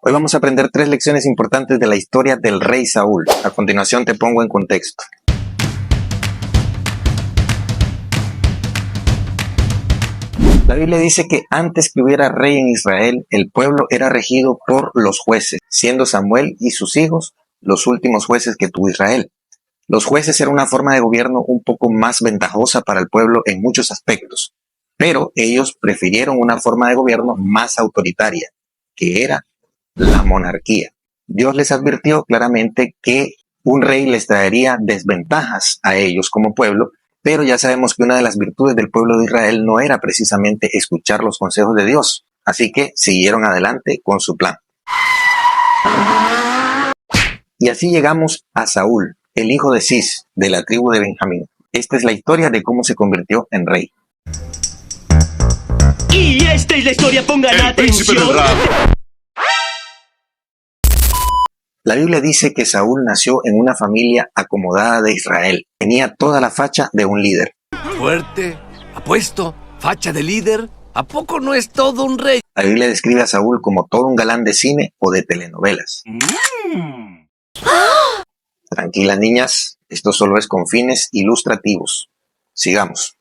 Hoy vamos a aprender 3 lecciones importantes de la historia del rey Saúl. A continuación te pongo en contexto. La Biblia dice que antes que hubiera rey en Israel, el pueblo era regido por los jueces, siendo Samuel y sus hijos los últimos jueces que tuvo Israel. Los jueces eran una forma de gobierno un poco más ventajosa para el pueblo en muchos aspectos, pero ellos prefirieron una forma de gobierno más autoritaria, que era la monarquía. Dios les advirtió claramente que un rey les traería desventajas a ellos como pueblo, pero ya sabemos que una de las virtudes del pueblo de Israel no era precisamente escuchar los consejos de Dios, así que siguieron adelante con su plan. Y así llegamos a Saúl, el hijo de Cis, de la tribu de Benjamín. Esta es la historia de cómo se convirtió en rey. Y esta es la historia, pongan atención. La Biblia dice que Saúl nació en una familia acomodada de Israel. Tenía toda la facha de un líder. Fuerte, apuesto, facha de líder. ¿A poco no es todo un rey? La Biblia describe a Saúl como todo un galán de cine o de telenovelas. Tranquilas, niñas, esto solo es con fines ilustrativos. Sigamos.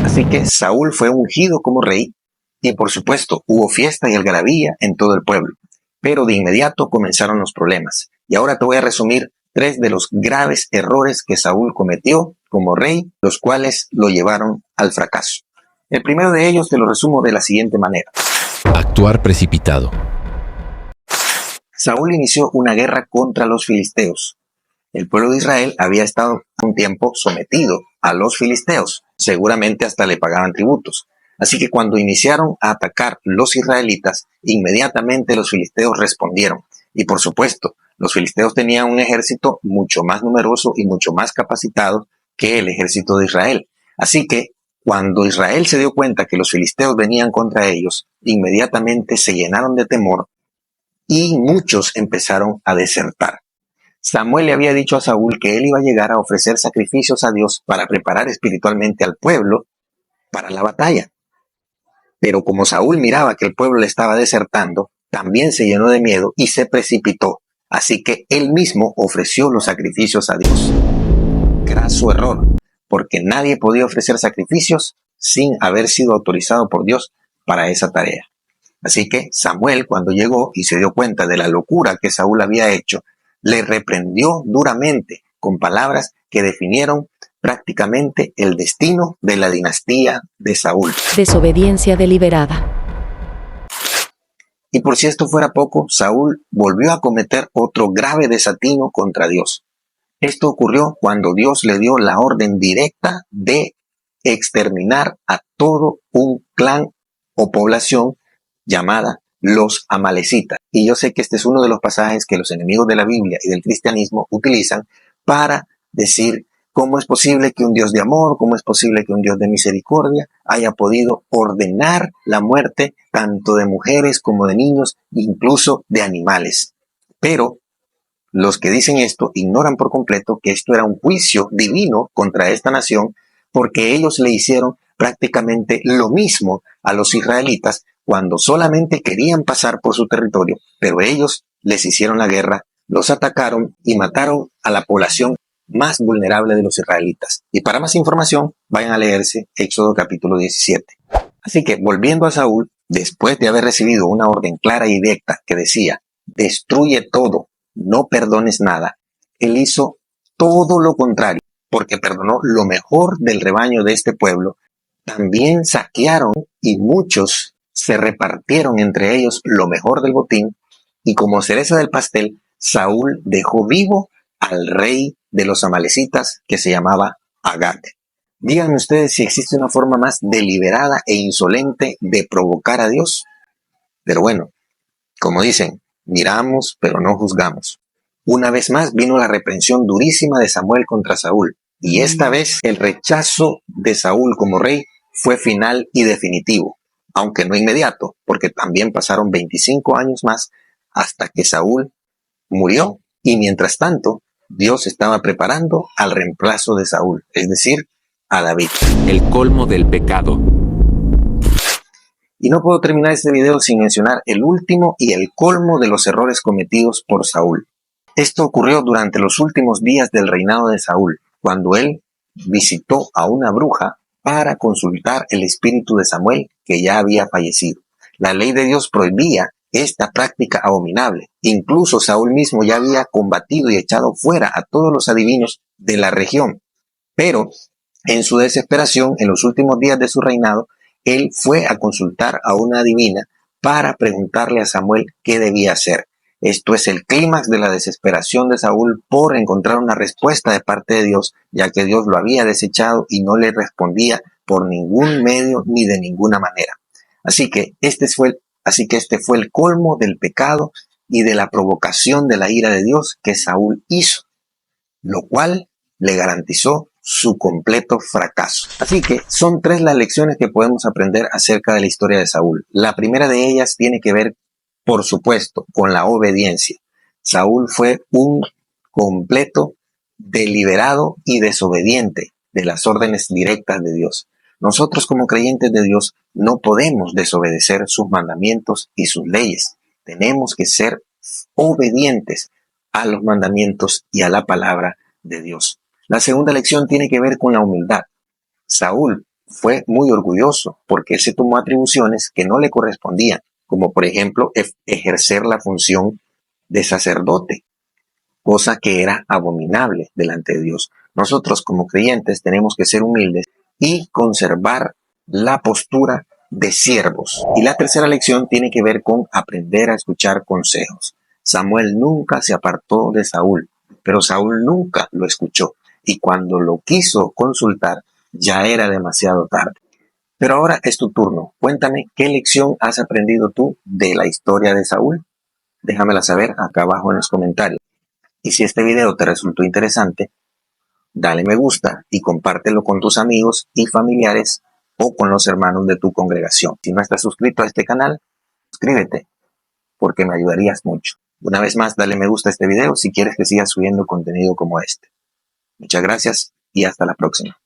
Así que Saúl fue ungido como rey y por supuesto hubo fiesta y algarabía en todo el pueblo. Pero de inmediato comenzaron los problemas. Y ahora te voy a resumir 3 de los graves errores que Saúl cometió como rey, los cuales lo llevaron al fracaso. El primero de ellos te lo resumo de la siguiente manera. Actuar precipitado. Saúl inició una guerra contra los filisteos. El pueblo de Israel había estado un tiempo sometido a los filisteos. Seguramente hasta le pagaban tributos. Así que cuando iniciaron a atacar los israelitas, inmediatamente los filisteos respondieron. Y por supuesto, los filisteos tenían un ejército mucho más numeroso y mucho más capacitado que el ejército de Israel. Así que cuando Israel se dio cuenta que los filisteos venían contra ellos, inmediatamente se llenaron de temor y muchos empezaron a desertar. Samuel le había dicho a Saúl que él iba a llegar a ofrecer sacrificios a Dios para preparar espiritualmente al pueblo para la batalla. Pero como Saúl miraba que el pueblo le estaba desertando, también se llenó de miedo y se precipitó. Así que él mismo ofreció los sacrificios a Dios. Graso error, porque nadie podía ofrecer sacrificios sin haber sido autorizado por Dios para esa tarea. Así que Samuel, cuando llegó y se dio cuenta de la locura que Saúl había hecho, le reprendió duramente con palabras que definieron prácticamente el destino de la dinastía de Saúl. Desobediencia deliberada. Y por si esto fuera poco, Saúl volvió a cometer otro grave desatino contra Dios. Esto ocurrió cuando Dios le dio la orden directa de exterminar a todo un clan o población llamada los amalecitas. Y yo sé que este es uno de los pasajes que los enemigos de la Biblia y del cristianismo utilizan para decir cómo es posible que un Dios de amor, cómo es posible que un Dios de misericordia haya podido ordenar la muerte tanto de mujeres como de niños, incluso de animales. Pero los que dicen esto ignoran por completo que esto era un juicio divino contra esta nación, porque ellos le hicieron prácticamente lo mismo a los israelitas cuando solamente querían pasar por su territorio, pero ellos les hicieron la guerra, los atacaron y mataron a la población más vulnerable de los israelitas. Y para más información, vayan a leerse Éxodo capítulo 17. Así que, volviendo a Saúl, después de haber recibido una orden clara y directa que decía, destruye todo, no perdones nada, él hizo todo lo contrario, porque perdonó lo mejor del rebaño de este pueblo. También saquearon y muchos se repartieron entre ellos lo mejor del botín, y como cereza del pastel, Saúl dejó vivo al rey de los amalecitas que se llamaba Agag. Díganme ustedes si existe una forma más deliberada e insolente de provocar a Dios. Pero bueno, como dicen, miramos pero no juzgamos. Una vez más vino la reprensión durísima de Samuel contra Saúl, y esta vez el rechazo de Saúl como rey fue final y definitivo, aunque no inmediato, porque también pasaron 25 años más hasta que Saúl murió, y mientras tanto Dios estaba preparando al reemplazo de Saúl, es decir, a David. El colmo del pecado. Y no puedo terminar este video sin mencionar el último y el colmo de los errores cometidos por Saúl. Esto ocurrió durante los últimos días del reinado de Saúl, cuando él visitó a una bruja para consultar el espíritu de Samuel, que ya había fallecido. La ley de Dios prohibía esta práctica abominable. Incluso Saúl mismo ya había combatido y echado fuera a todos los adivinos de la región. Pero en su desesperación, en los últimos días de su reinado, él fue a consultar a una adivina para preguntarle a Samuel qué debía hacer. Esto es el clímax de la desesperación de Saúl por encontrar una respuesta de parte de Dios, ya que Dios lo había desechado y no le respondía por ningún medio ni de ninguna manera. Así que este fue el colmo del pecado y de la provocación de la ira de Dios que Saúl hizo, lo cual le garantizó su completo fracaso. Así que son 3 las lecciones que podemos aprender acerca de la historia de Saúl. La primera de ellas tiene que ver, por supuesto, con la obediencia. Saúl fue un completo deliberado y desobediente de las órdenes directas de Dios. Nosotros como creyentes de Dios no podemos desobedecer sus mandamientos y sus leyes. Tenemos que ser obedientes a los mandamientos y a la palabra de Dios. La segunda lección tiene que ver con la humildad. Saúl fue muy orgulloso porque se tomó atribuciones que no le correspondían, como por ejemplo ejercer la función de sacerdote, cosa que era abominable delante de Dios. Nosotros como creyentes tenemos que ser humildes y conservar la postura de siervos. Y la tercera lección tiene que ver con aprender a escuchar consejos. Samuel nunca se apartó de Saúl, pero Saúl nunca lo escuchó. Y cuando lo quiso consultar, ya era demasiado tarde. Pero ahora es tu turno. Cuéntame qué lección has aprendido tú de la historia de Saúl. Déjamela saber acá abajo en los comentarios. Y si este video te resultó interesante, dale me gusta y compártelo con tus amigos y familiares o con los hermanos de tu congregación. Si no estás suscrito a este canal, suscríbete porque me ayudarías mucho. Una vez más, dale me gusta a este video si quieres que siga subiendo contenido como este. Muchas gracias y hasta la próxima.